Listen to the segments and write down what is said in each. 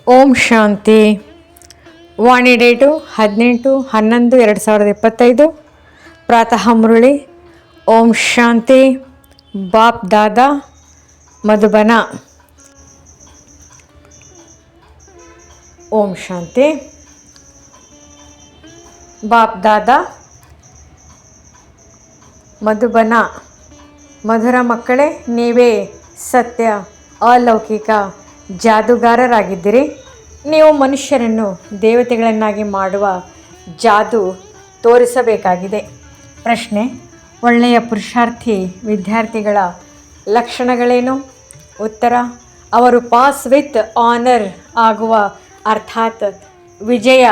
ಓಂ ಶಾಂತಿ. ವಾಣಿ date 18/11/2025. ಪ್ರಾತಃ ಮುರಳಿ. ಓಂ ಶಾಂತಿ. ಬಾಪ್ ದಾದಾ ಮಧುಬನ. ಓಂ ಶಾಂತಿ. ಬಾಪ್ ದಾದಾ ಮಧುಬನ. ಮಧುರ ಮಕ್ಕಳೇ, ನೀವೇ ಸತ್ಯ ಅಲೌಕಿಕ ಜಾದೂಗಾರರಾಗಿದ್ದೀರಿ. ನೀವು ಮನುಷ್ಯರನ್ನು ದೇವತೆಗಳನ್ನಾಗಿ ಮಾಡುವ ಜಾದೂ ತೋರಿಸಬೇಕಾಗಿದೆ. ಪ್ರಶ್ನೆ: ಒಳ್ಳೆಯ ಪುರುಷಾರ್ಥಿ ವಿದ್ಯಾರ್ಥಿಗಳ ಲಕ್ಷಣಗಳೇನು? ಉತ್ತರ: ಅವರು ಪಾಸ್ ವಿತ್ ಆನರ್ ಆಗುವ ಅರ್ಥಾತ್ ವಿಜಯ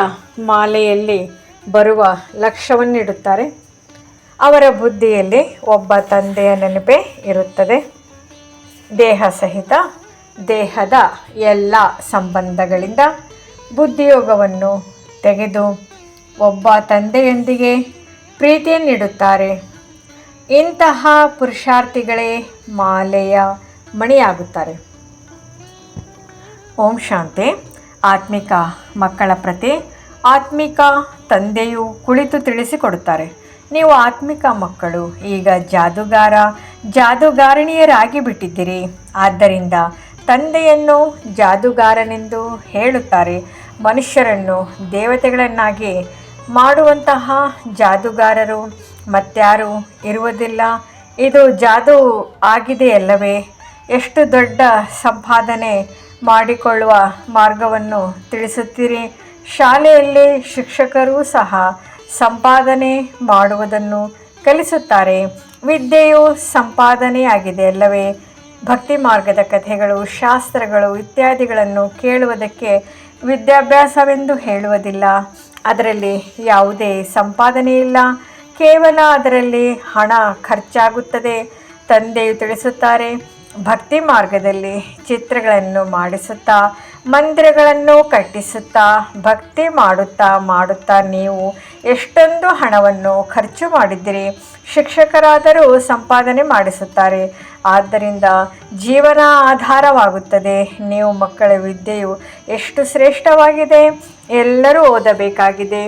ಮಾಲೆಯಲ್ಲಿ ಬರುವ ಲಕ್ಷ್ಯವನ್ನಿಡುತ್ತಾರೆ. ಅವರ ಬುದ್ಧಿಯಲ್ಲಿ ಒಬ್ಬ ತಂದೆಯ ನೆನಪೇ ಇರುತ್ತದೆ. ದೇಹ ಸಹಿತ ದೇಹದ ಎಲ್ಲ ಸಂಬಂಧಗಳಿಂದ ಬುದ್ಧಿಯೋಗವನ್ನು ತೆಗೆದು ಒಬ್ಬ ತಂದೆಯೊಂದಿಗೆ ಪ್ರೀತಿಯನ್ನಿಡುತ್ತಾರೆ. ಇಂತಹ ಪುರುಷಾರ್ಥಿಗಳೇ ಮಾಲೆಯ ಮಣಿಯಾಗುತ್ತಾರೆ. ಓಂ ಶಾಂತಿ. ಆತ್ಮಿಕ ಮಕ್ಕಳ ಪ್ರತಿ ಆತ್ಮಿಕ ತಂದೆಯು ಕುಳಿತು ತಿಳಿಸಿಕೊಡುತ್ತಾರೆ. ನೀವು ಆತ್ಮಿಕ ಮಕ್ಕಳು ಈಗ ಜಾದೂಗಾರಣಿಯರಾಗಿ ಬಿಟ್ಟಿದ್ದೀರಿ. ಆದ್ದರಿಂದ ತಂದೆಯನ್ನು ಜಾದೂಗಾರನೆಂದು ಹೇಳುತ್ತಾರೆ. ಮನುಷ್ಯರನ್ನು ದೇವತೆಗಳನ್ನಾಗಿ ಮಾಡುವಂತಹ ಜಾದೂಗಾರರು ಮತ್ಯಾರೂ ಇರುವುದಿಲ್ಲ. ಇದು ಜಾದೂ ಆಗಿದೆಯಲ್ಲವೇ? ಎಷ್ಟು ದೊಡ್ಡ ಸಂಪಾದನೆ ಮಾಡಿಕೊಳ್ಳುವ ಮಾರ್ಗವನ್ನು ತಿಳಿಸುತ್ತೀರಿ. ಶಾಲೆಯಲ್ಲಿ ಶಿಕ್ಷಕರೂ ಸಹ ಸಂಪಾದನೆ ಮಾಡುವುದನ್ನು ಕಲಿಸುತ್ತಾರೆ. ವಿದ್ಯೆಯು ಸಂಪಾದನೆಯಾಗಿದೆ ಅಲ್ಲವೇ? ಭಕ್ತಿ ಮಾರ್ಗದ ಕಥೆಗಳು, ಶಾಸ್ತ್ರಗಳು ಇತ್ಯಾದಿಗಳನ್ನು ಕೇಳುವುದಕ್ಕೆ ವಿದ್ಯಾಭ್ಯಾಸವೆಂದು ಹೇಳುವುದಿಲ್ಲ. ಅದರಲ್ಲಿ ಯಾವುದೇ ಸಂಪಾದನೆ ಇಲ್ಲ, ಕೇವಲ ಅದರಲ್ಲಿ ಹಣ ಖರ್ಚಾಗುತ್ತದೆ. ತಂದೆಯು ತಿಳಿಸುತ್ತಾರೆ, ಭಕ್ತಿ ಮಾರ್ಗದಲ್ಲಿ ಚಿತ್ರಗಳನ್ನು ಮಾಡಿಸುತ್ತಾ ಮಂದಿರಗಳನ್ನು ಕಟ್ಟಿಸುತ್ತಾ ಭಕ್ತಿ ಮಾಡುತ್ತಾ ನೀವು ಎಷ್ಟೊಂದು ಹಣವನ್ನು ಖರ್ಚು ಮಾಡಿದ್ದೀರಿ. ಶಿಕ್ಷಕರಾದರೂ ಸಂಪಾದನೆ ಮಾಡಿಸುತ್ತಾರೆ. ಆದ್ದರಿಂದ ಜೀವನ ಆಧಾರವಾಗುತ್ತದೆ. ನೀವು ಮಕ್ಕಳ ವಿದ್ಯೆಯು ಎಷ್ಟು ಶ್ರೇಷ್ಠವಾಗಿದೆ, ಎಲ್ಲರೂ ಓದಬೇಕಾಗಿದೆ.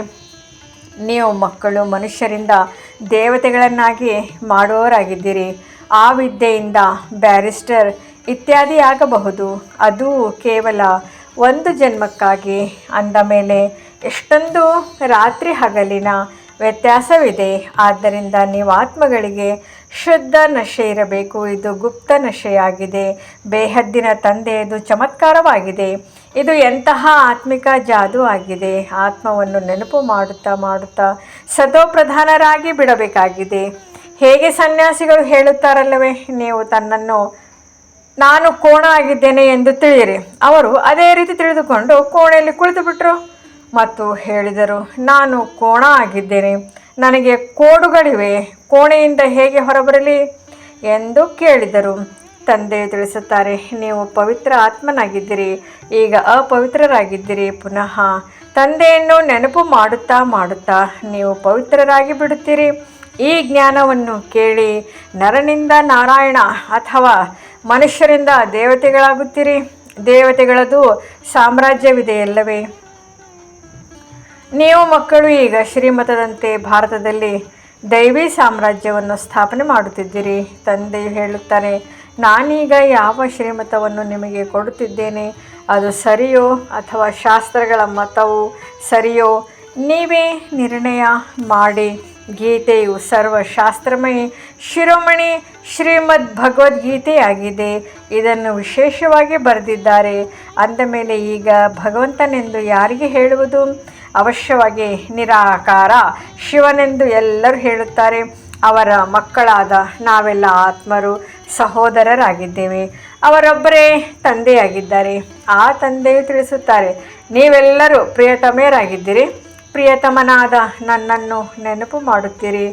ನೀವು ಮಕ್ಕಳು ಮನುಷ್ಯರಿಂದ ದೇವತೆಗಳನ್ನಾಗಿ ಮಾಡುವವರಾಗಿದ್ದೀರಿ. ಆ ವಿದ್ಯೆಯಿಂದ ಬ್ಯಾರಿಸ್ಟರ್ ಇತ್ಯಾದಿ ಆಗಬಹುದು. ಅದು ಕೇವಲ ಒಂದು ಜನ್ಮಕ್ಕಾಗಿ. ಅಂದ ಮೇಲೆ ಎಷ್ಟೊಂದು ರಾತ್ರಿ ಹಗಲಿನ ವ್ಯತ್ಯಾಸವಿದೆ. ಆದ್ದರಿಂದ ನೀವು ಆತ್ಮಗಳಿಗೆ ಶುದ್ಧ ನಶೆ ಇರಬೇಕು. ಇದು ಗುಪ್ತ ನಶೆಯಾಗಿದೆ. ಬೇಹದ್ದಿನ ತಂದೆಯದು ಚಮತ್ಕಾರವಾಗಿದೆ. ಇದು ಎಂತಹ ಆತ್ಮಿಕ ಜಾದೂ ಆಗಿದೆ. ಆತ್ಮವನ್ನು ನೆನಪು ಮಾಡುತ್ತಾ ಸತೋಪ್ರಧಾನರಾಗಿ ಬಿಡಬೇಕಾಗಿದೆ. ಹೇಗೆ ಸನ್ಯಾಸಿಗಳು ಹೇಳುತ್ತಾರಲ್ಲವೇ, ನೀವು ತನ್ನನ್ನು ನಾನು ಕೋಣ ಆಗಿದ್ದೇನೆ ಎಂದು ತಿಳಿಯಿರಿ. ಅವರು ಅದೇ ರೀತಿ ತಿಳಿದುಕೊಂಡು ಕೋಣೆಯಲ್ಲಿ ಕುಳಿತುಬಿಟ್ರು ಮತ್ತು ಹೇಳಿದರು, ನಾನು ಕೋಣ ಆಗಿದ್ದೇನೆ, ನನಗೆ ಕೋಡುಗಳಿವೆ, ಕೋಣೆಯಿಂದ ಹೇಗೆ ಹೊರಬರಲಿ ಎಂದು ಕೇಳಿದರು. ತಂದೆಯು ತಿಳಿಸುತ್ತಾರೆ, ನೀವು ಪವಿತ್ರ ಆತ್ಮನಾಗಿದ್ದೀರಿ, ಈಗ ಅಪವಿತ್ರರಾಗಿದ್ದೀರಿ. ಪುನಃ ತಂದೆಯನ್ನು ನೆನಪು ಮಾಡುತ್ತಾ ನೀವು ಪವಿತ್ರರಾಗಿ ಬಿಡುತ್ತೀರಿ. ಈ ಜ್ಞಾನವನ್ನು ಕೇಳಿ ನರನಿಂದ ನಾರಾಯಣ ಅಥವಾ ಮನುಷ್ಯರಿಂದ ದೇವತೆಗಳಾಗುತ್ತೀರಿ. ದೇವತೆಗಳದು ಸಾಮ್ರಾಜ್ಯವಿದೆಯಲ್ಲವೇ? ನೀವು ಮಕ್ಕಳು ಈಗ ಶ್ರೀಮತದಂತೆ ಭಾರತದಲ್ಲಿ ದೈವಿ ಸಾಮ್ರಾಜ್ಯವನ್ನು ಸ್ಥಾಪನೆ ಮಾಡುತ್ತಿದ್ದೀರಿ. ತಂದೆಯು ಹೇಳುತ್ತಾರೆ, ನಾನೀಗ ಯಾವ ಶ್ರೀಮತವನ್ನು ನಿಮಗೆ ಕೊಡುತ್ತಿದ್ದೇನೆ ಅದು ಸರಿಯೋ ಅಥವಾ ಶಾಸ್ತ್ರಗಳ ಮತವು ಸರಿಯೋ ನೀವೇ ನಿರ್ಣಯ ಮಾಡಿ. ಗೀತೆಯು ಸರ್ವಶಾಸ್ತ್ರಮಯಿ ಶಿರೋಮಣಿ ಶ್ರೀಮದ್ ಭಗವದ್ಗೀತೆಯಾಗಿದೆ. ಇದನ್ನು ವಿಶೇಷವಾಗಿ ಬರೆದಿದ್ದಾರೆ. ಅಂದಮೇಲೆ ಈಗ ಭಗವಂತನೆಂದು ಯಾರಿಗೆ ಹೇಳುವುದು? ಅವಶ್ಯವಾಗಿ ನಿರಾಕಾರ ಶಿವನೆಂದು ಎಲ್ಲರೂ ಹೇಳುತ್ತಾರೆ. ಅವರ ಮಕ್ಕಳಾದ ನಾವೆಲ್ಲ ಆತ್ಮರು ಸಹೋದರರಾಗಿದ್ದೇವೆ. ಅವರೊಬ್ಬರೇ ತಂದೆಯಾಗಿದ್ದಾರೆ. ಆ ತಂದೆಯು ತಿಳಿಸುತ್ತಾರೆ, ನೀವೆಲ್ಲರೂ ಪ್ರಿಯತಮೆಯರಾಗಿದ್ದೀರಿ. ಪ್ರಿಯತಮನಾದ ನನ್ನನ್ನು ನೆನಪು ಮಾಡುತ್ತೀರಿ,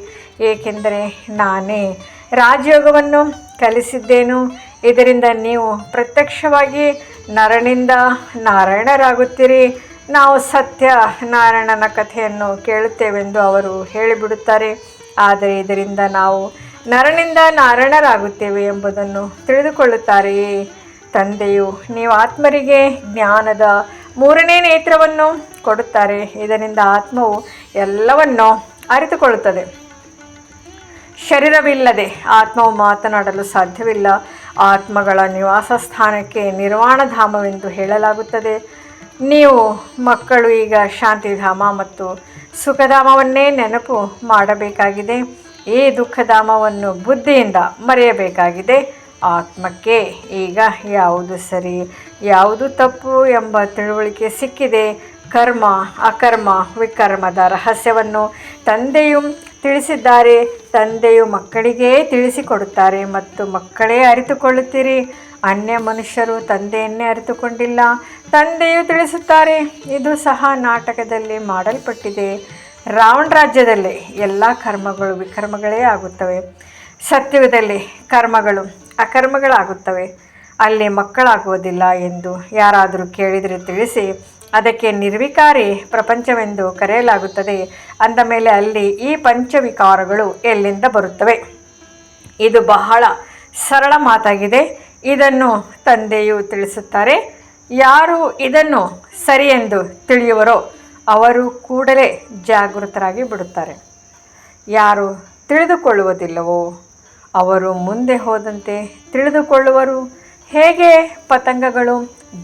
ಏಕೆಂದರೆ ನಾನೇ ರಾಜಯೋಗವನ್ನು ಕಲಿಸಿದ್ದೇನು. ಇದರಿಂದ ನೀವು ಪ್ರತ್ಯಕ್ಷವಾಗಿ ನರನಿಂದ ನಾರಾಯಣರಾಗುತ್ತೀರಿ. ನಾವು ಸತ್ಯ ನಾರಾಯಣನ ಕಥೆಯನ್ನು ಕೇಳುತ್ತೇವೆಂದು ಅವರು ಹೇಳಿಬಿಡುತ್ತಾರೆ. ಆದರೆ ಇದರಿಂದ ನಾವು ನರನಿಂದ ನಾರಾಯಣರಾಗುತ್ತೇವೆ ಎಂಬುದನ್ನು ತಿಳಿದುಕೊಳ್ಳುತ್ತಾರೆಯೇ? ತಂದೆಯು ನೀವು ಆತ್ಮರಿಗೆ ಜ್ಞಾನದ ಮೂರನೇ ನೇತ್ರವನ್ನು ಕೊಡುತ್ತಾರೆ. ಇದರಿಂದ ಆತ್ಮವು ಎಲ್ಲವನ್ನು ಅರಿತುಕೊಳ್ಳುತ್ತದೆ. ಶರೀರವಿಲ್ಲದೆ ಆತ್ಮವು ಮಾತನಾಡಲು ಸಾಧ್ಯವಿಲ್ಲ. ಆತ್ಮಗಳ ನಿವಾಸ ಸ್ಥಾನಕ್ಕೆ ನಿರ್ವಾಣಧಾಮವೆಂದು ಹೇಳಲಾಗುತ್ತದೆ. ನೀವು ಮಕ್ಕಳು ಈಗ ಶಾಂತಿಧಾಮ ಮತ್ತು ಸುಖಧಾಮವನ್ನೇ ನೆನಪು ಮಾಡಬೇಕಾಗಿದೆ. ಈ ದುಃಖಧಾಮವನ್ನು ಬುದ್ಧಿಯಿಂದ ಮರೆಯಬೇಕಾಗಿದೆ. ಆತ್ಮಕ್ಕೆ ಈಗ ಯಾವುದು ಸರಿ ಯಾವುದು ತಪ್ಪು ಎಂಬ ತಿಳುವಳಿಕೆ ಸಿಕ್ಕಿದೆ. ಕರ್ಮ ಅಕರ್ಮ ವಿಕರ್ಮದ ರಹಸ್ಯವನ್ನು ತಂದೆಯು ತಿಳಿಸಿದ್ದಾರೆ. ತಂದೆಯು ಮಕ್ಕಳಿಗೇ ತಿಳಿಸಿಕೊಡುತ್ತಾರೆ ಮತ್ತು ಮಕ್ಕಳೇ ಅರಿತುಕೊಳ್ಳುತ್ತೀರಿ. ಅನ್ಯ ಮನುಷ್ಯರು ತಂದೆಯನ್ನೇ ಅರಿತುಕೊಂಡಿಲ್ಲ. ತಂದೆಯು ತಿಳಿಸುತ್ತಾರೆ. ಇದು ಸಹ ನಾಟಕದಲ್ಲಿ ಮಾಡಲ್ಪಟ್ಟಿದೆ. ರಾವಣ ರಾಜ್ಯದಲ್ಲಿ ಎಲ್ಲ ಕರ್ಮಗಳು ವಿಕರ್ಮಗಳೇ ಆಗುತ್ತವೆ. ಸತ್ಯದಲ್ಲಿ ಕರ್ಮಗಳು ಅಕರ್ಮಗಳಾಗುತ್ತವೆ. ಅಲ್ಲಿ ಮಕ್ಕಳಾಗುವುದಿಲ್ಲ ಎಂದು ಯಾರಾದರೂ ಕೇಳಿದರೆ ತಿಳಿಸಿ. ಅದಕ್ಕೆ ನಿರ್ವಿಕಾರಿ ಪ್ರಪಂಚವೆಂದು ಕರೆಯಲಾಗುತ್ತದೆ. ಅಂದ ಮೇಲೆ ಅಲ್ಲಿ ಈ ಪಂಚವಿಕಾರಗಳು ಎಲ್ಲಿಂದ ಬರುತ್ತವೆ? ಇದು ಬಹಳ ಸರಳ ಮಾತಾಗಿದೆ. ಇದನ್ನು ತಂದೆಯು ತಿಳಿಸುತ್ತಾರೆ. ಯಾರು ಇದನ್ನು ಸರಿಯೆಂದು ತಿಳಿಯುವರೋ ಅವರು ಕೂಡಲೇ ಜಾಗೃತರಾಗಿ ಬಿಡುತ್ತಾರೆ. ಯಾರು ತಿಳಿದುಕೊಳ್ಳುವುದಿಲ್ಲವೋ ಅವರು ಮುಂದೆ ಹೋದಂತೆ ತಿಳಿದುಕೊಳ್ಳುವರು. ಹೇಗೆ ಪತಂಗಗಳು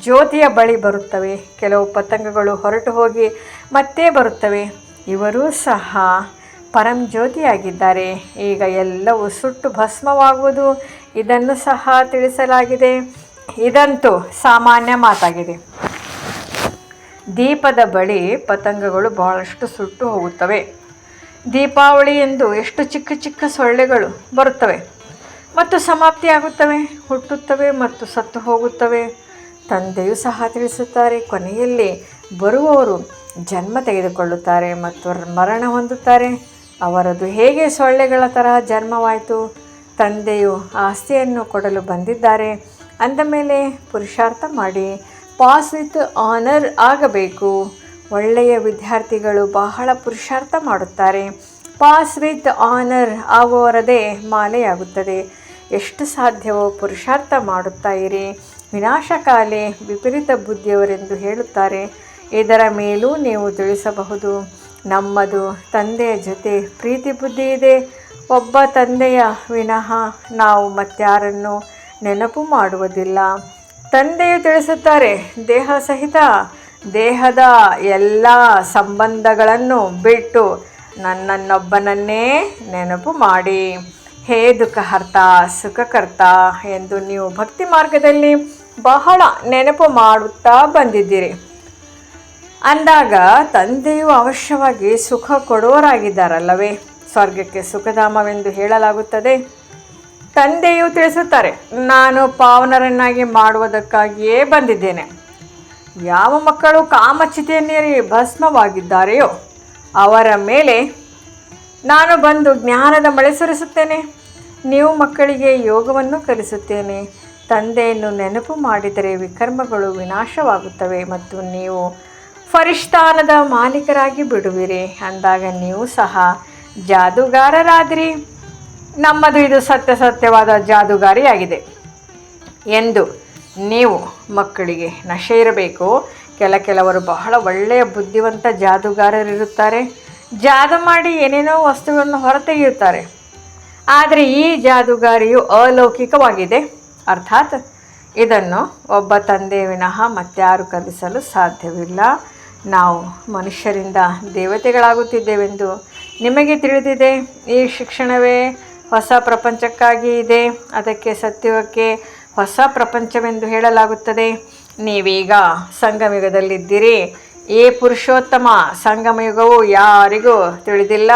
ಜ್ಯೋತಿಯ ಬಳಿ ಬರುತ್ತವೆ, ಕೆಲವು ಪತಂಗಗಳು ಹೊರಟು ಹೋಗಿ ಮತ್ತೆ ಬರುತ್ತವೆ. ಇವರೂ ಸಹ ಪರಂಜ್ಯೋತಿಯಾಗಿದ್ದಾರೆ. ಈಗ ಎಲ್ಲವೂ ಸುಟ್ಟು ಭಸ್ಮವಾಗುವುದು. ಇದನ್ನು ಸಹ ತಿಳಿಸಲಾಗಿದೆ. ಇದಂತೂ ಸಾಮಾನ್ಯ ಮಾತಾಗಿದೆ. ದೀಪದ ಬಳಿ ಪತಂಗಗಳು ಬಹಳಷ್ಟು ಸುಟ್ಟು ಹೋಗುತ್ತವೆ. ದೀಪಾವಳಿ ಎಂದು ಎಷ್ಟು ಚಿಕ್ಕ ಚಿಕ್ಕ ಸೊಳ್ಳೆಗಳು ಬರುತ್ತವೆ ಮತ್ತು ಸಮಾಪ್ತಿಯಾಗುತ್ತವೆ, ಹುಟ್ಟುತ್ತವೆ ಮತ್ತು ಸತ್ತು ಹೋಗುತ್ತವೆ. ತಂದೆಯೂ ಸಹ ತಿಳಿಸುತ್ತಾರೆ. ಕೊನೆಯಲ್ಲಿ ಬರುವವರು ಜನ್ಮ ತೆಗೆದುಕೊಳ್ಳುತ್ತಾರೆ ಮತ್ತು ಮರಣ ಹೊಂದುತ್ತಾರೆ. ಅವರದು ಹೇಗೆ ಸೊಳ್ಳೆಗಳ ತರಹ ಜನ್ಮವಾಯಿತು. ತಂದೆಯು ಆಸ್ತಿಯನ್ನು ಕೊಡಲು ಬಂದಿದ್ದಾರೆ. ಅಂದ ಮೇಲೆ ಪುರುಷಾರ್ಥ ಮಾಡಿ ಪಾಸ್ ವಿತ್ ಆನರ್ ಆಗಬೇಕು. ಒಳ್ಳೆಯ ವಿದ್ಯಾರ್ಥಿಗಳು ಬಹಳ ಪುರುಷಾರ್ಥ ಮಾಡುತ್ತಾರೆ. ಪಾಸ್ ವಿತ್ ಆನರ್ ಆಗುವವರದೇ ಮಾಲೆಯಾಗುತ್ತದೆ. ಎಷ್ಟು ಸಾಧ್ಯವೋ ಪುರುಷಾರ್ಥ ಮಾಡುತ್ತಾ ಇರಿ. ವಿನಾಶಕಾಲಿ ವಿಪರೀತ ಬುದ್ಧಿಯವರೆಂದು ಹೇಳುತ್ತಾರೆ. ಇದರ ಮೇಲೂ ನೀವು ತಿಳಿಸಬಹುದು. ನಮ್ಮದು ತಂದೆಯ ಜೊತೆ ಪ್ರೀತಿ ಬುದ್ಧಿ ಇದೆ. ಒಬ್ಬ ತಂದೆಯ ವಿನಃ ನಾವು ಮತ್ಯಾರನ್ನು ನೆನಪು ಮಾಡುವುದಿಲ್ಲ. ತಂದೆಯು ತಿಳಿಸುತ್ತಾರೆ. ದೇಹ ಸಹಿತ ದೇಹದ ಎಲ್ಲ ಸಂಬಂಧಗಳನ್ನು ಬಿಟ್ಟು ನನ್ನನ್ನೊಬ್ಬನನ್ನೇ ನೆನಪು ಮಾಡಿ. ಹೇ ದುಃಖಹರ್ತ ಸುಖಕರ್ತ ಎಂದು ನೀವು ಭಕ್ತಿ ಮಾರ್ಗದಲ್ಲಿ ಬಹಳ ನೆನಪು ಮಾಡುತ್ತಾ ಬಂದಿದ್ದೀರಿ. ಅಂದಾಗ ತಂದೆಯು ಅವಶ್ಯವಾಗಿ ಸುಖ ಕೊಡುವರಾಗಿದ್ದಾರಲ್ಲವೇ? ಸ್ವರ್ಗಕ್ಕೆ ಸುಖಧಾಮವೆಂದು ಹೇಳಲಾಗುತ್ತದೆ. ತಂದೆಯು ತಿಳಿಸುತ್ತಾರೆ. ನಾನು ಪಾವನರನ್ನಾಗಿ ಮಾಡುವುದಕ್ಕಾಗಿಯೇ ಬಂದಿದ್ದೇನೆ. ಯಾವ ಮಕ್ಕಳು ಕಾಮಚಿತೆಯನ್ನೇರಿ ಭಸ್ಮವಾಗಿದ್ದಾರೆಯೋ ಅವರ ಮೇಲೆ ನಾನು ಬಂದು ಜ್ಞಾನದ ಮಳೆ ಸುರಿಸುತ್ತೇನೆ. ನೀವು ಮಕ್ಕಳಿಗೆ ಯೋಗವನ್ನು ಕಲಿಸುತ್ತೇನೆ. ತಂದೆಯನ್ನು ನೆನಪು ಮಾಡಿದರೆ ವಿಕರ್ಮಗಳು ವಿನಾಶವಾಗುತ್ತವೆ ಮತ್ತು ನೀವು ಫರಿಷ್ಠಾನದ ಮಾಲೀಕರಾಗಿ ಬಿಡುವಿರಿ. ಅಂದಾಗ ನೀವು ಸಹ ಜಾದೂಗಾರರಾದಿರಿ. ನಮ್ಮದು ಇದು ಸತ್ಯವಾದ ಜಾದೂಗಾರಿಯಾಗಿದೆ ಎಂದು ನೀವು ಮಕ್ಕಳಿಗೆ ನಶೆ ಇರಬೇಕು. ಕೆಲವರು ಬಹಳ ಒಳ್ಳೆಯ ಬುದ್ಧಿವಂತ ಜಾದೂಗಾರರಿರುತ್ತಾರೆ. ಜಾದು ಮಾಡಿ ಏನೇನೋ ವಸ್ತುಗಳನ್ನು ಹೊರತೆಗೆಯುತ್ತಾರೆ. ಆದರೆ ಈ ಜಾದೂಗಾರಿಯು ಅಲೌಕಿಕವಾಗಿದೆ. ಅರ್ಥಾತ್ ಇದನ್ನು ಒಬ್ಬ ತಂದೆ ವಿನಃ ಮತ್ಯಾರು ಕಲಿಸಲು ಸಾಧ್ಯವಿಲ್ಲ. ನಾವು ಮನುಷ್ಯರಿಂದ ದೇವತೆಗಳಾಗುತ್ತಿದ್ದೇವೆಂದು ನಿಮಗೆ ತಿಳಿದಿದೆ. ಈ ಶಿಕ್ಷಣವೇ ಹೊಸ ಪ್ರಪಂಚಕ್ಕಾಗಿ ಇದೆ. ಅದಕ್ಕೆ ಸತ್ಯವಕ್ಕೆ ಹೊಸ ಪ್ರಪಂಚವೆಂದು ಹೇಳಲಾಗುತ್ತದೆ. ನೀವೀಗ ಸಂಗಮಯುಗದಲ್ಲಿದ್ದೀರಿ. ಈ ಪುರುಷೋತ್ತಮ ಸಂಗಮಯುಗವು ಯಾರಿಗೂ ತಿಳಿದಿಲ್ಲ.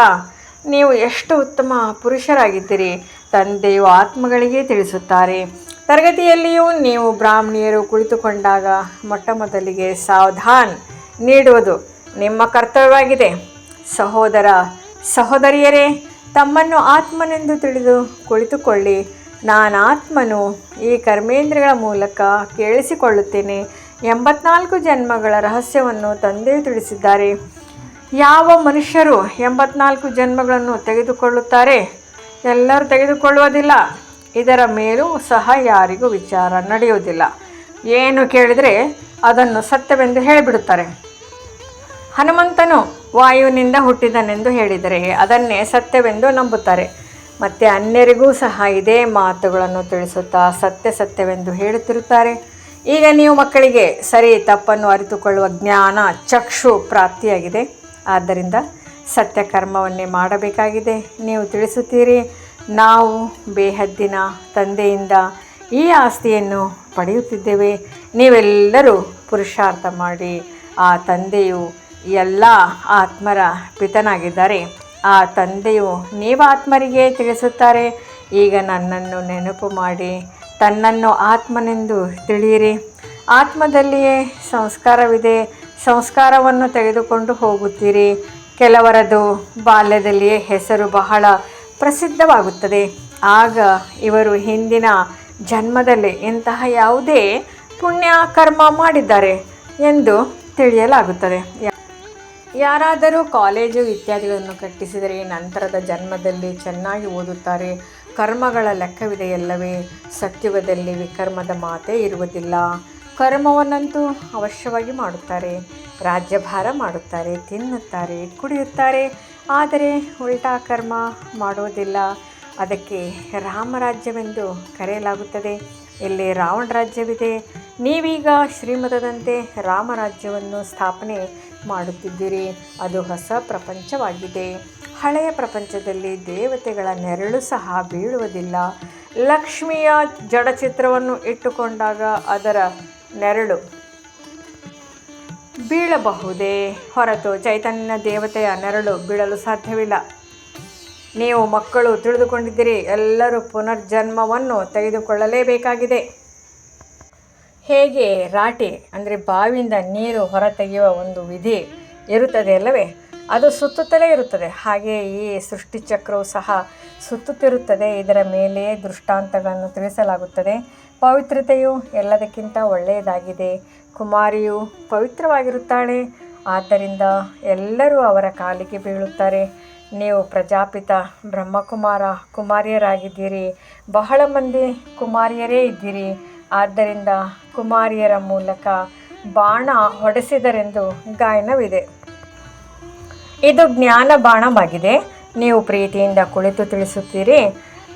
ನೀವು ಎಷ್ಟು ಉತ್ತಮ ಪುರುಷರಾಗಿದ್ದೀರಿ. ತಂದೆಯು ಆತ್ಮಗಳಿಗೆ ತಿಳಿಸುತ್ತಾರೆ. ತರಗತಿಯಲ್ಲಿಯೂ ನೀವು ಬ್ರಾಹ್ಮಣಿಯರು ಕುಳಿತುಕೊಂಡಾಗ ಮೊಟ್ಟಮೊದಲಿಗೆ ಸಾವಧಾನ್ ನೀಡುವುದು ನಿಮ್ಮ ಕರ್ತವ್ಯವಾಗಿದೆ. ಸಹೋದರ ಸಹೋದರಿಯರೇ, ತಮ್ಮನ್ನು ಆತ್ಮನೆಂದು ತಿಳಿದು ಕುಳಿತುಕೊಳ್ಳಿ. ನಾನಾತ್ಮನು ಈ ಕರ್ಮೇಂದ್ರಿಯಗಳ ಮೂಲಕ ಕೇಳಿಸಿಕೊಳ್ಳುತ್ತೇನೆ. 84 ಜನ್ಮಗಳ ರಹಸ್ಯವನ್ನು ತಂದೆಯು ತಿಳಿಸಿದ್ದಾರೆ. ಯಾವ ಮನುಷ್ಯರು 84 ಜನ್ಮಗಳನ್ನು ತೆಗೆದುಕೊಳ್ಳುತ್ತಾರೆ? ಎಲ್ಲರೂ ತೆಗೆದುಕೊಳ್ಳುವುದಿಲ್ಲ. ಇದರ ಮೇಲೂ ಸಹ ಯಾರಿಗೂ ವಿಚಾರ ನಡೆಯುವುದಿಲ್ಲ. ಏನು ಕೇಳಿದರೆ ಅದನ್ನು ಸತ್ಯವೆಂದು ಹೇಳಿಬಿಡುತ್ತಾರೆ. ಹನುಮಂತನು ವಾಯುವಿನಿಂದ ಹುಟ್ಟಿದನೆಂದು ಹೇಳಿದರೆ ಅದನ್ನೇ ಸತ್ಯವೆಂದು ನಂಬುತ್ತಾರೆ. ಮತ್ತು ಅನ್ಯರಿಗೂ ಸಹ ಇದೇ ಮಾತುಗಳನ್ನು ತಿಳಿಸುತ್ತಾ ಸತ್ಯವೆಂದು ಹೇಳುತ್ತಿರುತ್ತಾರೆ. ಈಗ ನೀವು ಮಕ್ಕಳಿಗೆ ಸರಿ ತಪ್ಪನ್ನು ಅರಿತುಕೊಳ್ಳುವ ಜ್ಞಾನ ಚಕ್ಷು ಪ್ರಾಪ್ತಿಯಾಗಿದೆ. ಆದ್ದರಿಂದ ಸತ್ಯಕರ್ಮವನ್ನೇ ಮಾಡಬೇಕಾಗಿದೆ. ನೀವು ತಿಳಿಸುತ್ತೀರಿ, ನಾವು ಬೇಹದ್ದಿನ ತಂದೆಯಿಂದ ಈ ಆಸ್ತಿಯನ್ನು ಪಡೆಯುತ್ತಿದ್ದೇವೆ. ನೀವೆಲ್ಲರೂ ಪುರುಷಾರ್ಥ ಮಾಡಿ. ಆ ತಂದೆಯು ಎಲ್ಲ ಆತ್ಮರ ಪಿತನಾಗಿದ್ದಾರೆ. ಆ ತಂದೆಯು ನೀವಾತ್ಮರಿಗೆ ತಿಳಿಸುತ್ತಾರೆ, ಈಗ ನನ್ನನ್ನು ನೆನಪು ಮಾಡಿ ತನ್ನನ್ನು ಆತ್ಮನೆಂದು ತಿಳಿಯಿರಿ. ಆತ್ಮದಲ್ಲಿಯೇ ಸಂಸ್ಕಾರವಿದೆ. ಸಂಸ್ಕಾರವನ್ನು ತೆಗೆದುಕೊಂಡು ಹೋಗುತ್ತೀರಿ. ಕೆಲವರದು ಬಾಲ್ಯದಲ್ಲಿಯೇ ಹೆಸರು ಬಹಳ ಪ್ರಸಿದ್ಧವಾಗುತ್ತದೆ. ಆಗ ಇವರು ಹಿಂದಿನ ಜನ್ಮದಲ್ಲಿ ಇಂತಹ ಯಾವುದೇ ಪುಣ್ಯ ಕರ್ಮ ಮಾಡಿದ್ದಾರೆ ಎಂದು ತಿಳಿಯಲಾಗುತ್ತದೆ. ಯಾರಾದರೂ ಕಾಲೇಜು ಇತ್ಯಾದಿಗಳನ್ನು ಕಟ್ಟಿಸಿದರೆ ನಂತರದ ಜನ್ಮದಲ್ಲಿ ಚೆನ್ನಾಗಿ ಓದುತ್ತಾರೆ. ಕರ್ಮಗಳ ಲೆಕ್ಕವಿದೆಯಲ್ಲವೇ? ಸತ್ಯುಗದಲ್ಲಿ ವಿಕರ್ಮದ ಮಾತೇ ಇರುವುದಿಲ್ಲ. ಕರ್ಮವನ್ನಂತೂ ಅವಶ್ಯವಾಗಿ ಮಾಡುತ್ತಾರೆ. ರಾಜ್ಯಭಾರ ಮಾಡುತ್ತಾರೆ, ತಿನ್ನುತ್ತಾರೆ, ಕುಡಿಯುತ್ತಾರೆ. ಆದರೆ ಉಲ್ಟಾ ಕರ್ಮ ಮಾಡುವುದಿಲ್ಲ. ಅದಕ್ಕೆ ರಾಮರಾಜ್ಯವೆಂದು ಕರೆಯಲಾಗುತ್ತದೆ. ಇಲ್ಲಿ ರಾವಣ ರಾಜ್ಯವಿದೆ. ನೀವೀಗ ಶ್ರೀಮತದಂತೆ ರಾಮರಾಜ್ಯವನ್ನು ಸ್ಥಾಪನೆ ಮಾಡುತ್ತಿದ್ದೀರಿ. ಅದು ಹೊಸ ಪ್ರಪಂಚವಾಗಿದೆ. ಹಳೆಯ ಪ್ರಪಂಚದಲ್ಲಿ ದೇವತೆಗಳ ನೆರಳು ಸಹ ಬೀಳುವುದಿಲ್ಲ. ಲಕ್ಷ್ಮಿಯ ಜಡಚಿತ್ರವನ್ನು ಇಟ್ಟುಕೊಂಡಾಗ ಅದರ ನೆರಳು ಬೀಳಬಹುದೇ ಹೊರತು ಚೈತನ್ಯ ದೇವತೆಯ ನೆರಳು ಬೀಳಲು ಸಾಧ್ಯವಿಲ್ಲ. ನೀವು ಮಕ್ಕಳು ತಿಳಿದುಕೊಂಡಿದ್ದೀರಿ, ಎಲ್ಲರೂ ಪುನರ್ಜನ್ಮವನ್ನು ತೆಗೆದುಕೊಳ್ಳಲೇಬೇಕಾಗಿದೆ. ಹೇಗೆ ರಾಟೆ ಅಂದರೆ ಬಾವಿಯಿಂದ ನೀರು ಹೊರತೆಗೆಯುವ ಒಂದು ವಿಧಿ ಇರುತ್ತದೆ ಅಲ್ಲವೇ? ಅದು ಸುತ್ತುತ್ತಲೇ ಇರುತ್ತದೆ. ಹಾಗೆಯೇ ಈ ಸೃಷ್ಟಿಚಕ್ರವು ಸಹ ಸುತ್ತುತ್ತಿರುತ್ತದೆ. ಇದರ ಮೇಲೆ ದೃಷ್ಟಾಂತಗಳನ್ನು ತಿಳಿಸಲಾಗುತ್ತದೆ. ಪವಿತ್ರತೆಯು ಎಲ್ಲದಕ್ಕಿಂತ ಒಳ್ಳೆಯದಾಗಿದೆ. ಕುಮಾರಿಯು ಪವಿತ್ರವಾಗಿರುತ್ತಾಳೆ. ಆದ್ದರಿಂದ ಎಲ್ಲರೂ ಅವರ ಕಾಲಿಗೆ ಬೀಳುತ್ತಾರೆ. ನೀವು ಪ್ರಜಾಪಿತ ಬ್ರಹ್ಮಕುಮಾರ ಕುಮಾರಿಯರಾಗಿದ್ದೀರಿ. ಬಹಳ ಮಂದಿ ಕುಮಾರಿಯರೇ ಇದ್ದೀರಿ. ಆದ್ದರಿಂದ ಕುಮಾರಿಯರ ಮೂಲಕ ಬಾಣ ಹೊಡೆಸಿದರೆಂದು ಗಾಯನವಿದೆ. ಇದು ಜ್ಞಾನ ಬಾಣವಾಗಿದೆ. ನೀವು ಪ್ರೀತಿಯಿಂದ ಕುಳಿತು ತಿಳಿಸುತ್ತೀರಿ,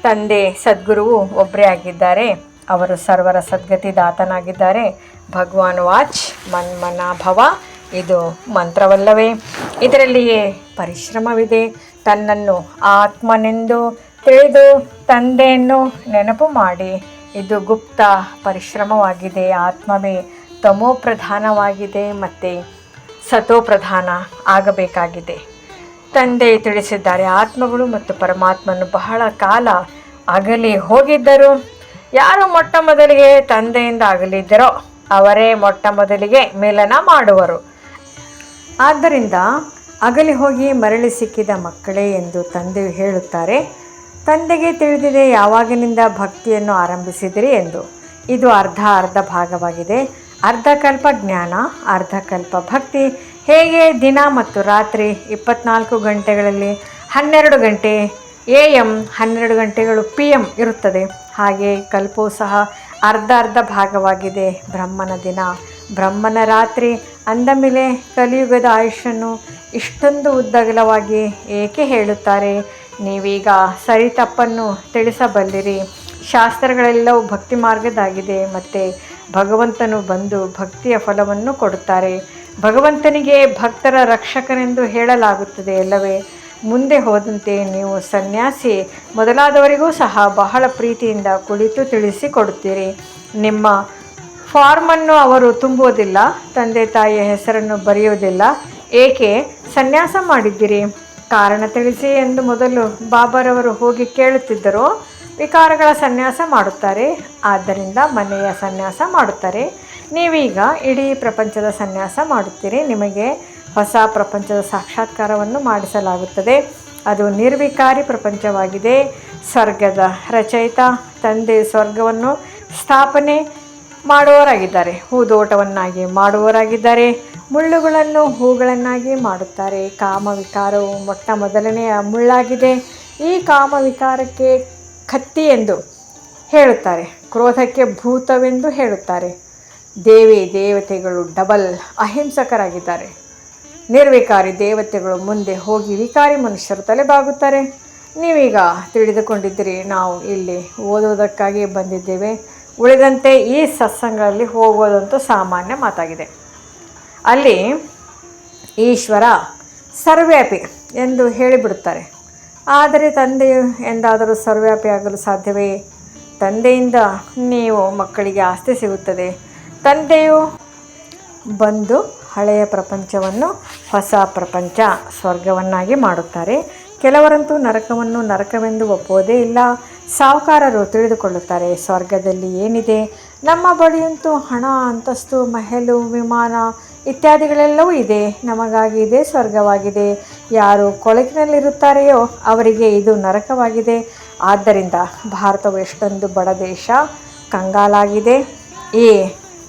ತಂದೆ ಸದ್ಗುರುವು ಒಬ್ಬರೇ ಆಗಿದ್ದಾರೆ. ಅವರು ಸರ್ವರ ಸದ್ಗತಿದಾತನಾಗಿದ್ದಾರೆ. ಭಗವಾನ್ ವಾಚ್ ಮನ್ಮನ ಭವ, ಇದು ಮಂತ್ರವಲ್ಲವೇ? ಇದರಲ್ಲಿಯೇ ಪರಿಶ್ರಮವಿದೆ. ತನ್ನನ್ನು ಆತ್ಮನೆಂದು ತಿಳಿದು ತಂದೆಯನ್ನು ನೆನಪು ಮಾಡಿ. ಇದು ಗುಪ್ತ ಪರಿಶ್ರಮವಾಗಿದೆ. ಆತ್ಮವೇ ತಮೋಪ್ರಧಾನವಾಗಿದೆ ಮತ್ತು ಸತೋಪ್ರಧಾನ ಆಗಬೇಕಾಗಿದೆ. ತಂದೆ ತಿಳಿಸಿದ್ದಾರೆ, ಆತ್ಮಗಳು ಮತ್ತು ಪರಮಾತ್ಮನು ಬಹಳ ಕಾಲ ಅಗಲಿ ಹೋಗಿದ್ದರು. ಯಾರು ಮೊಟ್ಟ ಮೊದಲಿಗೆ ತಂದೆಯಿಂದ ಅಗಲಿದ್ದರೋ ಅವರೇ ಮೊಟ್ಟ ಮೊದಲಿಗೆ ಮಿಲನ ಮಾಡುವರು. ಆದ್ದರಿಂದ ಅಗಲಿ ಹೋಗಿ ಮರಳಿ ಸಿಕ್ಕಿದ ಮಕ್ಕಳೇ ಎಂದು ತಂದೆಯು ಹೇಳುತ್ತಾರೆ. ತಂದೆಗೆ ತಿಳಿದಿದೆ ಯಾವಾಗಿನಿಂದ ಭಕ್ತಿಯನ್ನು ಆರಂಭಿಸಿದಿರಿ ಎಂದು. ಇದು ಅರ್ಧ ಭಾಗವಾಗಿದೆ. ಅರ್ಧಕಲ್ಪ ಜ್ಞಾನ, ಅರ್ಧಕಲ್ಪ ಭಕ್ತಿ. ಹೇಗೆ ದಿನ ಮತ್ತು ರಾತ್ರಿ 24 ಗಂಟೆಗಳಲ್ಲಿ 12 ಗಂಟೆ AM, 12 ಗಂಟೆಗಳು PM ಇರುತ್ತದೆ, ಹಾಗೆ ಕಲ್ಪವೂ ಸಹ ಅರ್ಧ ಭಾಗವಾಗಿದೆ. ಬ್ರಹ್ಮನ ದಿನ, ಬ್ರಹ್ಮನ ರಾತ್ರಿ ಅಂದ ಮೇಲೆ ಕಲಿಯುಗದ ಆಯುಷ್ಯನ್ನು ಇಷ್ಟೊಂದು ಉದ್ದಗಲವಾಗಿ ಏಕೆ ಹೇಳುತ್ತಾರೆ? ನೀವೀಗ ಸರಿ ತಪ್ಪನ್ನು ತಿಳಿಸಬಲ್ಲಿರಿ. ಶಾಸ್ತ್ರಗಳೆಲ್ಲವೂ ಭಕ್ತಿ ಮಾರ್ಗದಾಗಿದೆ. ಮತ್ತು ಭಗವಂತನು ಬಂದು ಭಕ್ತಿಯ ಫಲವನ್ನು ಕೊಡುತ್ತಾರೆ. ಭಗವಂತನಿಗೆ ಭಕ್ತರ ರಕ್ಷಕನೆಂದು ಹೇಳಲಾಗುತ್ತದೆ ಅಲ್ಲವೇ? ಮುಂದೆ ಹೋದಂತೆ ನೀವು ಸನ್ಯಾಸಿ ಮೊದಲಾದವರಿಗೂ ಸಹ ಬಹಳ ಪ್ರೀತಿಯಿಂದ ಕುಳಿತು ತಿಳಿಸಿಕೊಡುತ್ತೀರಿ. ನಿಮ್ಮ ಫಾರ್ಮನ್ನು ಅವರು ತುಂಬುವುದಿಲ್ಲ, ತಂದೆ ತಾಯಿಯ ಹೆಸರನ್ನು ಬರೆಯುವುದಿಲ್ಲ. ಏಕೆ ಸನ್ಯಾಸ ಮಾಡಿದ್ದೀರಿ? ಕಾರಣ ತಿಳಿಸಿ ಎಂದು ಮೊದಲು ಬಾಬಾರವರು ಹೋಗಿ ಕೇಳುತ್ತಿದ್ದರು. ವಿಕಾರಗಳ ಸನ್ಯಾಸ ಮಾಡುತ್ತಾರೆ, ಆದ್ದರಿಂದ ಮನೆಯ ಸನ್ಯಾಸ ಮಾಡುತ್ತಾರೆ. ನೀವೀಗ ಇಡೀ ಪ್ರಪಂಚದ ಸನ್ಯಾಸ ಮಾಡುತ್ತೀರಿ. ನಿಮಗೆ ಹೊಸ ಪ್ರಪಂಚದ ಸಾಕ್ಷಾತ್ಕಾರವನ್ನು ಮಾಡಿಸಲಾಗುತ್ತದೆ. ಅದು ನಿರ್ವಿಕಾರಿ ಪ್ರಪಂಚವಾಗಿದೆ. ಸ್ವರ್ಗದ ರಚಯಿತ ತಂದೆ ಸ್ವರ್ಗವನ್ನು ಸ್ಥಾಪನೆ ಮಾಡುವವರಾಗಿದ್ದಾರೆ. ಹೂದೋಟವನ್ನಾಗಿ ಮಾಡುವವರಾಗಿದ್ದಾರೆ. ಮುಳ್ಳುಗಳನ್ನು ಹೂಗಳನ್ನಾಗಿ ಮಾಡುತ್ತಾರೆ. ಕಾಮವಿಕಾರವು ಮೊಟ್ಟ ಮೊದಲನೆಯ ಮುಳ್ಳಾಗಿದೆ. ಈ ಕಾಮವಿಕಾರಕ್ಕೆ ಕತ್ತಿ ಎಂದು ಹೇಳುತ್ತಾರೆ, ಕ್ರೋಧಕ್ಕೆ ಭೂತವೆಂದು ಹೇಳುತ್ತಾರೆ. ದೇವಿ ದೇವತೆಗಳು ಡಬಲ್ ಅಹಿಂಸಕರಾಗಿದ್ದಾರೆ. ನಿರ್ವಿಕಾರಿ ದೇವತೆಗಳು ಮುಂದೆ ಹೋಗಿ ವಿಕಾರಿ ಮನುಷ್ಯರು ತಲೆಬಾಗುತ್ತಾರೆ. ನೀವೀಗ ತಿಳಿದುಕೊಂಡಿದ್ದೀರಿ, ನಾವು ಇಲ್ಲಿ ಓದುವುದಕ್ಕಾಗಿ ಬಂದಿದ್ದೇವೆ. ಉಳಿದಂತೆ ಈ ಸತ್ಸಂಗಗಳಲ್ಲಿ ಹೋಗೋದಂತೂ ಸಾಮಾನ್ಯ ಮಾತಾಗಿದೆ. ಅಲ್ಲಿ ಈಶ್ವರ ಸರ್ವ್ಯಾಪಿ ಎಂದು ಹೇಳಿಬಿಡುತ್ತಾರೆ. ಆದರೆ ತಂದೆಯು ಎಂದಾದರೂ ಸರ್ವ್ಯಾಪಿ ಆಗಲು ಸಾಧ್ಯವೇ? ತಂದೆಯಿಂದ ನೀವು ಮಕ್ಕಳಿಗೆ ಆಸ್ತಿ ಸಿಗುತ್ತದೆ. ತಂದೆಯು ಬಂದು ಹಳೆಯ ಪ್ರಪಂಚವನ್ನು ಹೊಸ ಪ್ರಪಂಚ ಸ್ವರ್ಗವನ್ನಾಗಿ ಮಾಡುತ್ತಾರೆ. ಕೆಲವರಂತೂ ನರಕವನ್ನು ನರಕವೆಂದು ಒಪ್ಪುವುದೇ ಇಲ್ಲ. ಸಾಹುಕಾರರು ತಿಳಿದುಕೊಳ್ಳುತ್ತಾರೆ, ಸ್ವರ್ಗದಲ್ಲಿ ಏನಿದೆ. ನಮ್ಮ ಬಳಿಯಂತೂ ಹಣ, ಅಂತಸ್ತು, ಮಹಲು, ವಿಮಾನ ಇತ್ಯಾದಿಗಳೆಲ್ಲವೂ ಇದೆ. ನಮಗಾಗಿ ಇದೇ ಸ್ವರ್ಗವಾಗಿದೆ. ಯಾರು ಕೊಳಕಿನಲ್ಲಿರುತ್ತಾರೆಯೋ ಅವರಿಗೆ ಇದು ನರಕವಾಗಿದೆ. ಆದ್ದರಿಂದ ಭಾರತವು ಎಷ್ಟೊಂದು ಬಡ ದೇಶ, ಕಂಗಾಲಾಗಿದೆ. ಈ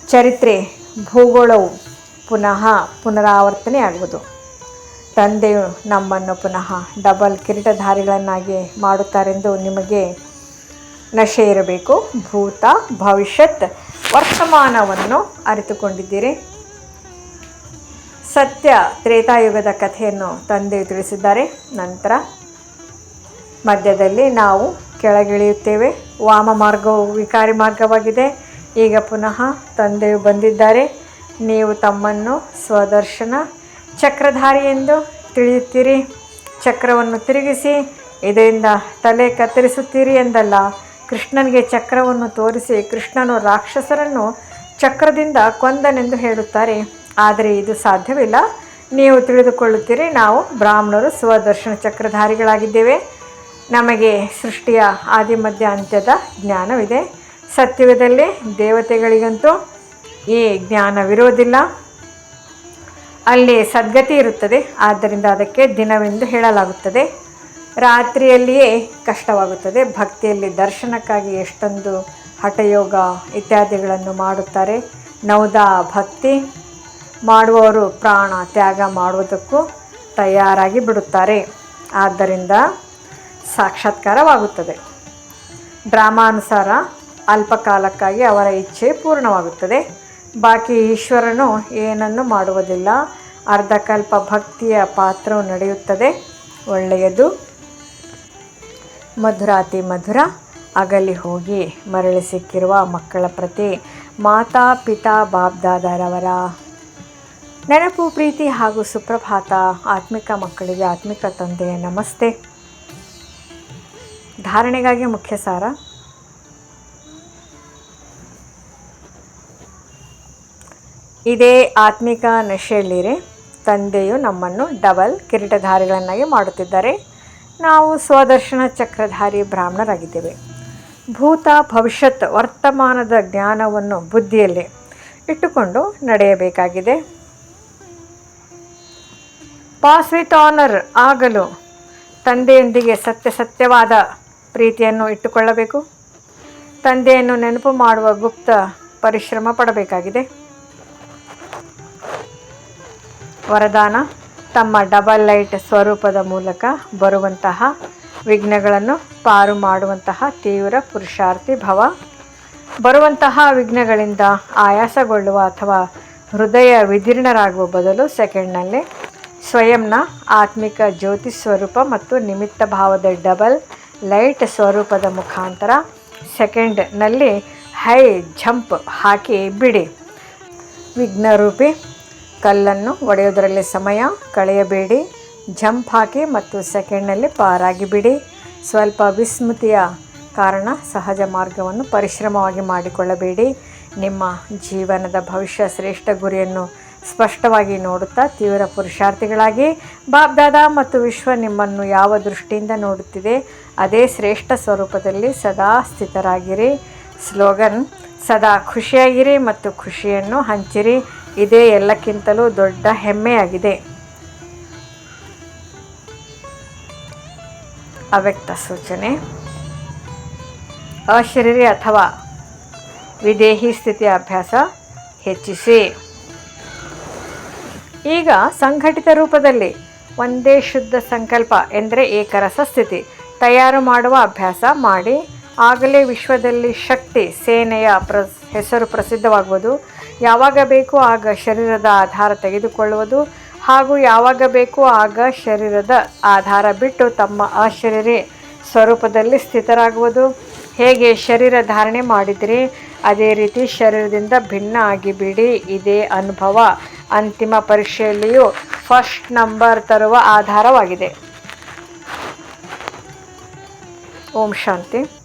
ಚರಿತ್ರೆ ಭೂಗೋಳವು ಪುನಃ ಪುನರಾವರ್ತನೆಯಾಗುವುದು. ತಂದೆಯು ನಮ್ಮನ್ನು ಪುನಃ ಡಬಲ್ ಕಿರೀಟಧಾರಿಗಳನ್ನಾಗಿ ಮಾಡುತ್ತಾರೆಂದು ನಿಮಗೆ ನಶೆ ಇರಬೇಕು. ಭೂತ, ಭವಿಷ್ಯತ್, ವರ್ತಮಾನವನ್ನು ಅರಿತುಕೊಂಡಿದ್ದೀರಿ. ಸತ್ಯ ತ್ರೇತಾಯುಗದ ಕಥೆಯನ್ನು ತಂದೆಯು ತಿಳಿಸಿದ್ದಾರೆ. ನಂತರ ಮಧ್ಯದಲ್ಲಿ ನಾವು ಕೆಳಗಿಳಿಯುತ್ತೇವೆ. ವಾಮ ಮಾರ್ಗವು ವಿಕಾರಿ ಮಾರ್ಗವಾಗಿದೆ. ಈಗ ಪುನಃ ತಂದೆಯು ಬಂದಿದ್ದಾರೆ. ನೀವು ತಮ್ಮನ್ನು ಸ್ವದರ್ಶನ ಚಕ್ರಧಾರಿ ಎಂದು ತಿಳಿಯುತ್ತೀರಿ. ಚಕ್ರವನ್ನು ತಿರುಗಿಸಿ ಇದರಿಂದ ತಲೆ ಕತ್ತರಿಸುತ್ತೀರಿ ಎಂದಲ್ಲ, ಕೃಷ್ಣನಿಗೆ ಚಕ್ರವನ್ನು ತೋರಿಸಿ ಕೃಷ್ಣನು ರಾಕ್ಷಸರನ್ನು ಚಕ್ರದಿಂದ ಕೊಂದನೆಂದು ಹೇಳುತ್ತಾರೆ. ಆದರೆ ಇದು ಸಾಧ್ಯವಿಲ್ಲ. ನೀವು ತಿಳಿದುಕೊಳ್ಳುತ್ತೀರಿ, ನಾವು ಬ್ರಾಹ್ಮಣರು ಸ್ವದರ್ಶನ ಚಕ್ರಧಾರಿಗಳಾಗಿದ್ದೇವೆ. ನಮಗೆ ಸೃಷ್ಟಿಯ ಆದಿಮಧ್ಯ ಅಂತ್ಯದ ಜ್ಞಾನವಿದೆ. ಸತ್ಯುಗದಲ್ಲಿ ದೇವತೆಗಳಿಗಂತೂ ಈ ಜ್ಞಾನವಿರುವುದಿಲ್ಲ. ಅಲ್ಲಿ ಸದ್ಗತಿ ಇರುತ್ತದೆ. ಆದ್ದರಿಂದ ಅದಕ್ಕೆ ದಿನವೆಂದು ಹೇಳಲಾಗುತ್ತದೆ. ರಾತ್ರಿಯಲ್ಲಿಯೇ ಕಷ್ಟವಾಗುತ್ತದೆ. ಭಕ್ತಿಯಲ್ಲಿ ದರ್ಶನಕ್ಕಾಗಿ ಎಷ್ಟೊಂದು ಹಠಯೋಗ ಇತ್ಯಾದಿಗಳನ್ನು ಮಾಡುತ್ತಾರೆ. ನೌದಾ ಭಕ್ತಿ ಮಾಡುವವರು ಪ್ರಾಣ ತ್ಯಾಗ ಮಾಡುವುದಕ್ಕೂ ತಯಾರಾಗಿ ಬಿಡುತ್ತಾರೆ. ಆದ್ದರಿಂದ ಸಾಕ್ಷಾತ್ಕಾರವಾಗುತ್ತದೆ. ಡ್ರಾಮಾನುಸಾರ ಅಲ್ಪಕಾಲಕ್ಕಾಗಿ ಅವರ ಇಚ್ಛೆ ಪೂರ್ಣವಾಗುತ್ತದೆ. ಬಾಕಿ ಈಶ್ವರನು ಏನನ್ನು ಮಾಡುವುದಿಲ್ಲ. ಅರ್ಧಕಲ್ಪ ಭಕ್ತಿಯ ಪಾತ್ರವು ನಡೆಯುತ್ತದೆ. ಒಳ್ಳೆಯದು. ಮಧುರಾತಿ ಮಧುರ. ಅಗಲಿ ಹೋಗಿ ಮರಳಿ ಸಿಕ್ಕಿರುವ ಮಕ್ಕಳ ಪ್ರತಿ ಮಾತಾ ಪಿತಾ ಬಾಬ್ದಾದರವರ ನೆನಪು, ಪ್ರೀತಿ ಹಾಗೂ ಸುಪ್ರಭಾತ. ಆತ್ಮಿಕ ಮಕ್ಕಳಿಗೆ ಆತ್ಮಿಕ ತಂದೆಯ ನಮಸ್ತೆ. ಧಾರಣೆಗಾಗಿ ಮುಖ್ಯ ಸಾರ. ಇದೇ ಆತ್ಮಿಕ ನಶೆಯಲ್ಲಿರೆ. ತಂದೆಯು ನಮ್ಮನ್ನು ಡಬಲ್ ಕಿರೀಟಧಾರಿಗಳನ್ನಾಗಿ ಮಾಡುತ್ತಿದ್ದಾರೆ. ನಾವು ಸ್ವದರ್ಶನ ಚಕ್ರಧಾರಿ ಬ್ರಾಹ್ಮಣರಾಗಿದ್ದೇವೆ. ಭೂತ, ಭವಿಷ್ಯತ್, ವರ್ತಮಾನದ ಜ್ಞಾನವನ್ನು ಬುದ್ಧಿಯಲ್ಲಿ ಇಟ್ಟುಕೊಂಡು ನಡೆಯಬೇಕಾಗಿದೆ. ಪಾಸ್ ವಿತ್ ಆನರ್ ಆಗಲು ತಂದೆಯೊಂದಿಗೆ ಸತ್ಯವಾದ ಪ್ರೀತಿಯನ್ನು ಇಟ್ಟುಕೊಳ್ಳಬೇಕು. ತಂದೆಯನ್ನು ನೆನಪು ಮಾಡುವ ಗುಪ್ತ ಪರಿಶ್ರಮ ಪಡಬೇಕಾಗಿದೆ. ವರದಾನ: ತಮ್ಮ ಡಬಲ್ ಲೈಟ್ ಸ್ವರೂಪದ ಮೂಲಕ ಬರುವಂತಹ ವಿಘ್ನಗಳನ್ನು ಪಾರು ಮಾಡುವಂತಹ ತೀವ್ರ ಪುರುಷಾರ್ಥಿ ಭವ. ಬರುವಂತಹ ವಿಘ್ನಗಳಿಂದ ಆಯಾಸಗೊಳ್ಳುವ ಅಥವಾ ಹೃದಯ ವಿದೀರ್ಣರಾಗುವ ಬದಲು ಸೆಕೆಂಡ್ನಲ್ಲೇ ಸ್ವಯಂನ ಆತ್ಮಿಕ ಜ್ಯೋತಿ ಸ್ವರೂಪ ಮತ್ತು ನಿಮಿತ್ತ ಭಾವದ ಡಬಲ್ ಲೈಟ್ ಸ್ವರೂಪದ ಮುಖಾಂತರ ಸೆಕೆಂಡ್ನಲ್ಲಿ ಹೈ ಜಂಪ್ ಹಾಕಿ ಬಿಡಿ. ವಿಘ್ನರೂಪಿ ಕಲ್ಲನ್ನು ಒಡೆಯುವುದರಲ್ಲಿ ಸಮಯ ಕಳೆಯಬೇಡಿ. ಜಂಪ್ ಹಾಕಿ ಮತ್ತು ಸೆಕೆಂಡ್ನಲ್ಲಿ ಪಾರಾಗಿ ಬಿಡಿ. ಸ್ವಲ್ಪ ವಿಸ್ಮೃತಿಯ ಕಾರಣ ಸಹಜ ಮಾರ್ಗವನ್ನು ಪರಿಶ್ರಮವಾಗಿ ಮಾಡಿಕೊಳ್ಳಬೇಡಿ. ನಿಮ್ಮ ಜೀವನದ ಭವಿಷ್ಯ ಶ್ರೇಷ್ಠ ಗುರಿಯನ್ನು ಸ್ಪಷ್ಟವಾಗಿ ನೋಡುತ್ತಾ ತೀವ್ರ ಪುರುಷಾರ್ಥಿಗಳಾಗಿ ಬಾಬ್ದಾದಾ ಮತ್ತು ವಿಶ್ವ ನಿಮ್ಮನ್ನು ಯಾವ ದೃಷ್ಟಿಯಿಂದ ನೋಡುತ್ತಿದೆ ಅದೇ ಶ್ರೇಷ್ಠ ಸ್ವರೂಪದಲ್ಲಿ ಸದಾ ಸ್ಥಿತರಾಗಿರಿ. ಸ್ಲೋಗನ್: ಸದಾ ಖುಷಿಯಾಗಿರಿ ಮತ್ತು ಖುಷಿಯನ್ನು ಹಂಚಿರಿ. ಇದೇ ಎಲ್ಲಕ್ಕಿಂತಲೂ ದೊಡ್ಡ ಹೆಮ್ಮೆಯಾಗಿದೆ. ಅವ್ಯಕ್ತ ಸೂಚನೆ: ಅಶರೀರಿ ಅಥವಾ ವಿದೇಹಿ ಸ್ಥಿತಿಯ ಅಭ್ಯಾಸ ಹೆಚ್ಚಿಸಿ. ಈಗ ಸಂಘಟಿತ ರೂಪದಲ್ಲಿ ಒಂದೇ ಶುದ್ಧ ಸಂಕಲ್ಪ ಎಂದರೆ ಏಕರಸ ಸ್ಥಿತಿ ತಯಾರು ಮಾಡುವ ಅಭ್ಯಾಸ ಮಾಡಿ. ಆಗಲೇ ವಿಶ್ವದಲ್ಲಿ ಶಕ್ತಿ ಸೇನೆಯ ಹೆಸರು ಪ್ರಸಿದ್ಧವಾಗುವುದು. ಯಾವಾಗ ಬೇಕೋ ಆಗ ಶರೀರದ ಆಧಾರ ತೆಗೆದುಕೊಳ್ಳುವುದು ಹಾಗೂ ಯಾವಾಗ ಬೇಕೋ ಆಗ ಶರೀರದ ಆಧಾರ ಬಿಟ್ಟು ತಮ್ಮ ಅಶರೀರಿ ಸ್ವರೂಪದಲ್ಲಿ ಸ್ಥಿತರಾಗುವುದು. ಹೇಗೆ ಶರೀರ ಧಾರಣೆ ಮಾಡಿದಿರಿ ಅದೇ ರೀತಿ ಶರೀರದಿಂದ ಭಿನ್ನ ಆಗಿಬಿಡಿ. ಇದೇ ಅನುಭವ ಅಂತಿಮ ಪರೀಕ್ಷೆಯಲ್ಲಿಯೂ ಫಸ್ಟ್ ನಂಬರ್ ತರುವ ಆಧಾರವಾಗಿದೆ. ಓಂ ಶಾಂತಿ.